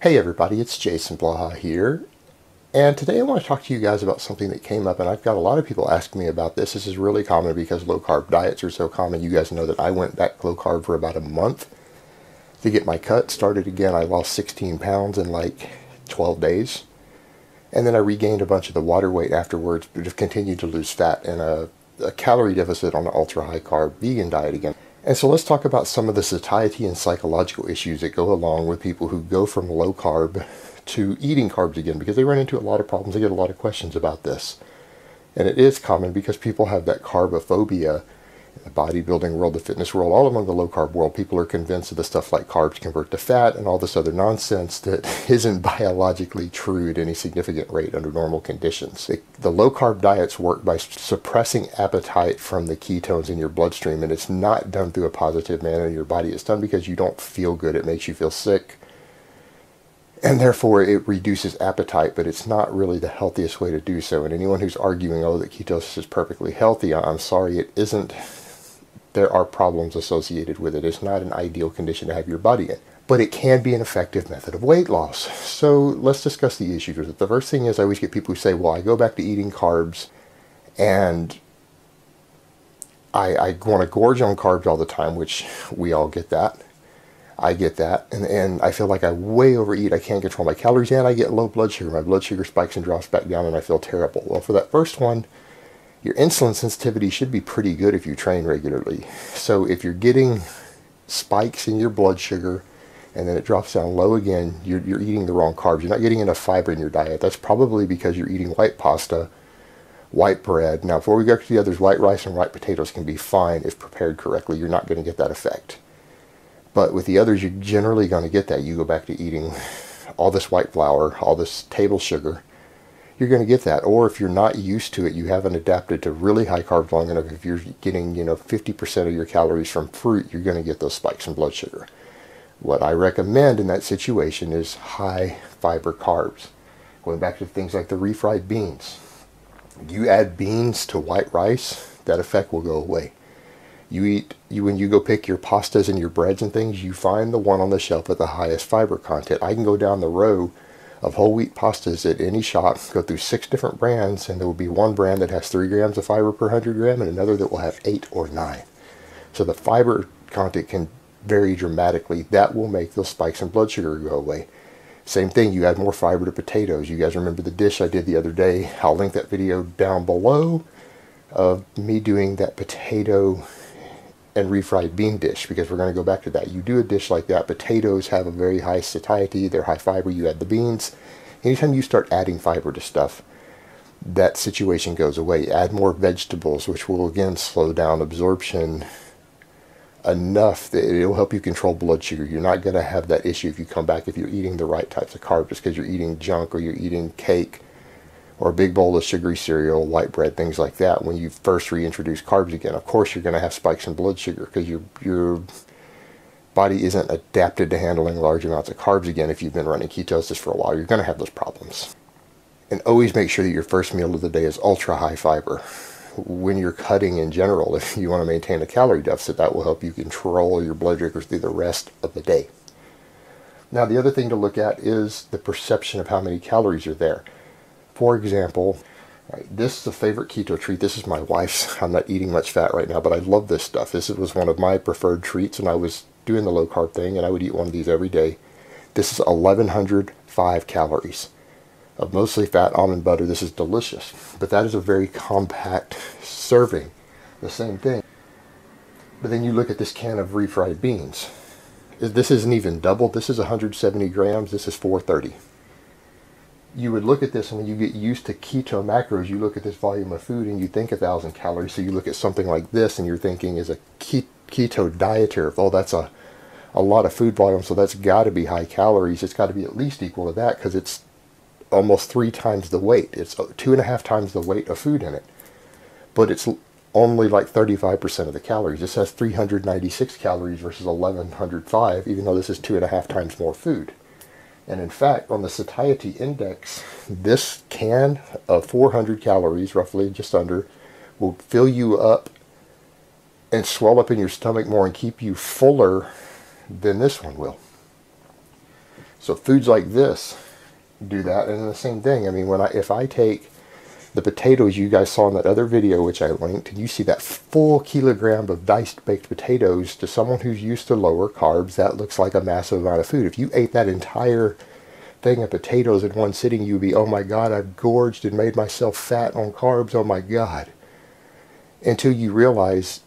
Hey everybody, it's Jason Blaha here, and today I want to talk to you guys about something that came up, and I've got a lot of people asking me about this. This is really common because low carb diets are so common. You guys know that I went back low carb for about a month to get my cut started again. I lost 16 pounds in like 12 days, and then I regained a bunch of the water weight afterwards, but have continued to lose fat in a calorie deficit on an ultra high carb vegan diet again. And so let's talk about some of the satiety and psychological issues that go along with people who go from low carb to eating carbs again, because they run into a lot of problems. They get a lot of questions about this. And it is common because people have that carbophobia in the bodybuilding world, the fitness world, all among the low carb world. People are convinced that the stuff like carbs convert to fat and all this other nonsense that isn't biologically true at any significant rate under normal conditions. The low carb diets work by suppressing appetite from the ketones in your bloodstream, and it's not done through a positive manner in your body. It's done because you don't feel good. It makes you feel sick, and therefore it reduces appetite, but it's not really the healthiest way to do so. And anyone who's arguing, oh, that ketosis is perfectly healthy, I'm sorry, it isn't. There are problems associated with it. It's not an ideal condition to have your body in, but it can be an effective method of weight loss. So let's discuss the issues with it. The first thing is, I always get people who say, well, I go back to eating carbs and I want to gorge on carbs all the time, which we all get that. I get that, and I feel like I way overeat. I can't control my calories, and I get low blood sugar. My blood sugar spikes and drops back down, and I feel terrible. Well, for that first one, your insulin sensitivity should be pretty good if you train regularly. So if you're getting spikes in your blood sugar and then it drops down low again, you're eating the wrong carbs. You're not getting enough fiber in your diet. That's probably because you're eating white pasta, white bread. Now, before we go to the others, white rice and white potatoes can be fine if prepared correctly. You're not going to get that effect. But with the others, you're generally going to get that. You go back to eating all this white flour, all this table sugar, you're going to get that. Or if you're not used to it, you haven't adapted to really high carbs long enough, if you're getting 50% of your calories from fruit, you're going to get those spikes in blood sugar. What I recommend in that situation is high fiber carbs. Going back to things like the refried beans. You add beans to white rice, that effect will go away. When you go pick your pastas and your breads and things, you find the one on the shelf with the highest fiber content. I can go down the row of whole wheat pastas at any shop, go through 6 different brands, and there will be one brand that has 3 grams of fiber per 100 gram and another that will have 8 or 9. So the fiber content can vary dramatically. That will make those spikes in blood sugar go away. Same thing, you add more fiber to potatoes. You guys remember the dish I did the other day? I'll link that video down below of me doing that potato and refried bean dish, because we're going to go back to that. You do a dish like that. Potatoes have a very high satiety. They're high fiber. You add the beans. Anytime you start adding fiber to stuff, that situation goes away. Add more vegetables, which will again slow down absorption enough that it will help you control blood sugar. You're not going to have that issue if you come back, if you're eating the right types of carbs, just because you're eating junk or you're eating cake or a big bowl of sugary cereal, white bread, things like that. When you first reintroduce carbs again, of course you're going to have spikes in blood sugar because your body isn't adapted to handling large amounts of carbs again. If you've been running ketosis for a while, you're going to have those problems. And always make sure that your first meal of the day is ultra high fiber. When you're cutting in general, if you want to maintain a calorie deficit, that will help you control your blood sugars through the rest of the day. Now, the other thing to look at is the perception of how many calories are there. For example, this is a favorite keto treat. This is my wife's. I'm not eating much fat right now, but I love this stuff. This was one of my preferred treats, and I was doing the low carb thing, and I would eat one of these every day. This is 1,105 calories of mostly fat almond butter. This is delicious, but that is a very compact serving. The same thing. But then you look at this can of refried beans. This isn't even double. This is 170 grams. This is 430. You would look at this, and when you get used to keto macros, you look at this volume of food and you think 1,000 calories. So you look at something like this and you're thinking, as a keto dieter, oh, that's a lot of food volume, so that's got to be high calories. It's got to be at least equal to that because it's almost 3 times the weight. It's 2.5 times the weight of food in it. But it's only like 35% of the calories. This has 396 calories versus 1,105, even though this is 2.5 times more food. And in fact, on the satiety index, this can of 400 calories, roughly just under, will fill you up and swell up in your stomach more and keep you fuller than this one will. So foods like this do that, and the same thing. I mean, if I take the potatoes you guys saw in that other video, which I linked, and you see that full kilogram of diced baked potatoes, to someone who's used to lower carbs, that looks like a massive amount of food. If you ate that entire thing of potatoes in one sitting, you'd be, oh my God, I've gorged and made myself fat on carbs, oh my God. Until you realize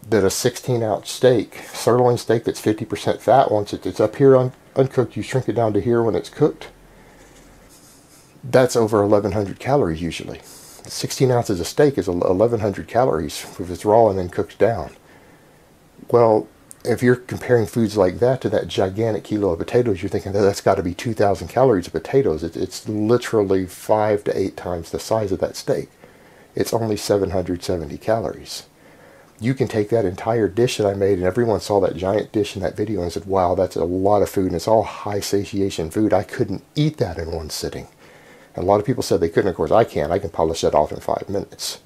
that a 16-ounce steak, sirloin steak that's 50% fat, once it's up here uncooked, you shrink it down to here when it's cooked, that's over 1,100 calories usually. 16 ounces of steak is 1,100 calories if it's raw and then cooked down. Well, if you're comparing foods like that to that gigantic kilo of potatoes, you're thinking that's got to be 2,000 calories of potatoes. It's literally 5 to 8 times the size of that steak. It's only 770 calories. You can take that entire dish that I made, and everyone saw that giant dish in that video and said, wow, that's a lot of food, and it's all high satiation food. I couldn't eat that in one sitting. And a lot of people said they couldn't. Of course, I can. I can polish that off in 5 minutes.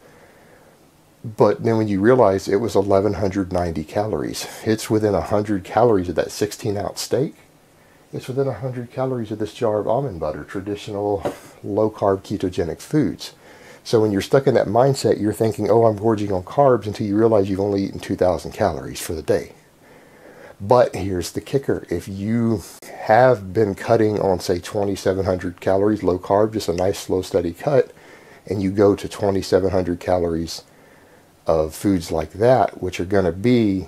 But then when you realize it was 1,190 calories, it's within 100 calories of that 16-ounce steak. It's within 100 calories of this jar of almond butter, traditional low-carb ketogenic foods. So when you're stuck in that mindset, you're thinking, oh, I'm gorging on carbs, until you realize you've only eaten 2,000 calories for the day. But here's the kicker. If you have been cutting on, say, 2,700 calories, low carb, just a nice, slow, steady cut, and you go to 2,700 calories of foods like that, which are going to be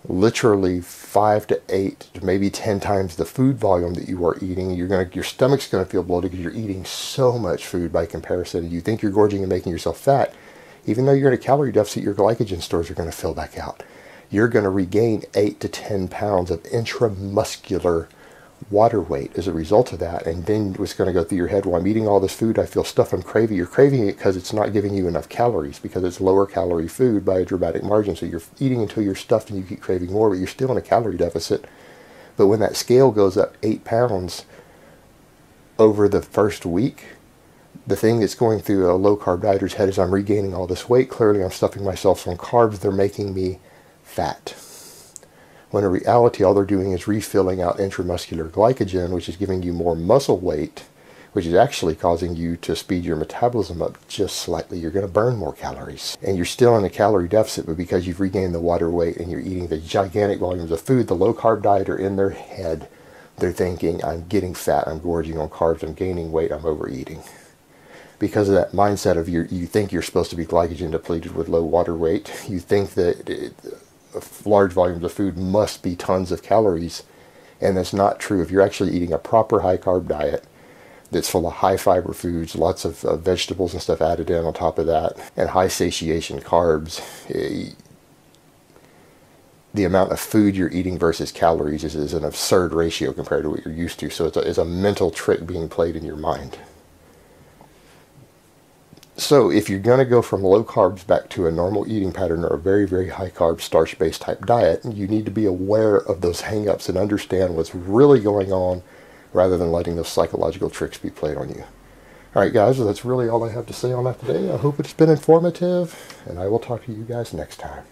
literally 5 to 8 to maybe 10 times the food volume that you are eating, your stomach's going to feel bloated because you're eating so much food by comparison. You think you're gorging and making yourself fat. Even though you're in a calorie deficit, your glycogen stores are going to fill back out. You're going to regain 8 to 10 pounds of intramuscular water weight as a result of that. And then what's going to go through your head, well, I'm eating all this food, I feel stuff, I'm craving. You're craving it because it's not giving you enough calories, because it's lower calorie food by a dramatic margin. So you're eating until you're stuffed and you keep craving more, but you're still in a calorie deficit. But when that scale goes up 8 pounds over the first week, the thing that's going through a low carb dieter's head is, I'm regaining all this weight. Clearly I'm stuffing myself on carbs. They're making me fat. When in reality, all they're doing is refilling out intramuscular glycogen, which is giving you more muscle weight, which is actually causing you to speed your metabolism up just slightly. You're going to burn more calories. And you're still in a calorie deficit, but because you've regained the water weight and you're eating the gigantic volumes of food, the low carb dieter in their head, they're thinking, I'm getting fat, I'm gorging on carbs, I'm gaining weight, I'm overeating. Because of that mindset of you think you're supposed to be glycogen depleted with low water weight. You think that large volumes of food must be tons of calories, and that's not true. If you're actually eating a proper high carb diet that's full of high fiber foods, lots of vegetables and stuff added in on top of that, and high satiation carbs, the amount of food you're eating versus calories is an absurd ratio compared to what you're used to. So it's a mental trick being played in your mind. So if you're going to go from low carbs back to a normal eating pattern or a very, very high carb starch-based type diet, you need to be aware of those hang-ups and understand what's really going on, rather than letting those psychological tricks be played on you. All right, guys, well, that's really all I have to say on that today. I hope it's been informative, and I will talk to you guys next time.